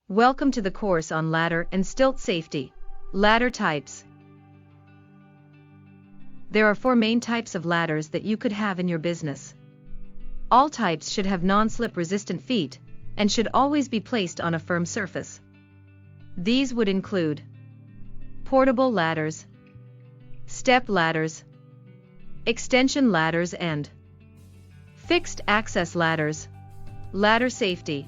Welcome to the course on ladder and stilt safety. Ladder types. There are 4 main types of ladders that you could have in your business. All types should have non-slip resistant feet and should always be placed on a firm surface. These would include portable ladders, step ladders, extension ladders and fixed access ladders. Ladder safety.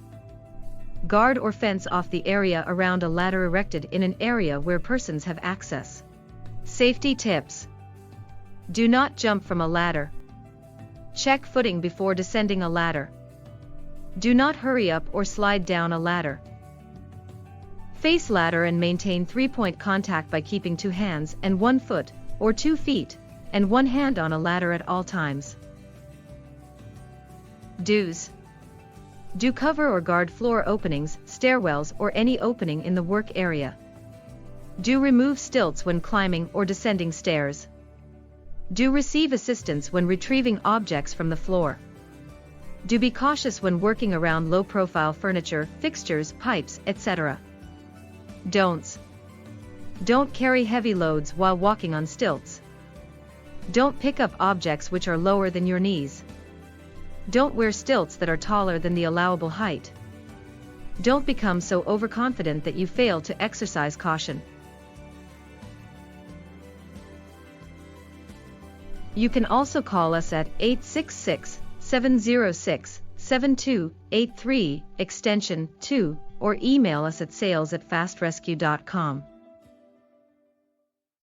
Guard or fence off the area around a ladder erected in an area where persons have access. Safety tips. Do not jump from a ladder. Check footing before descending a ladder. Do not hurry up or slide down a ladder. Face ladder and maintain 3-point contact by keeping 2 hands and 1 foot, or 2 feet, and 1 hand on a ladder at all times. Do's. Do cover or guard floor openings, stairwells or any opening in the work area. Do remove stilts when climbing or descending stairs. Do receive assistance when retrieving objects from the floor. Do be cautious when working around low-profile furniture, fixtures, pipes, etc. Don'ts. Don't carry heavy loads while walking on stilts. Don't pick up objects which are lower than your knees. Don't wear stilts that are taller than the allowable height. Don't become so overconfident that you fail to exercise caution. You can also call us at 866-706-7283, extension 2, or email us at sales@fastrescue.com.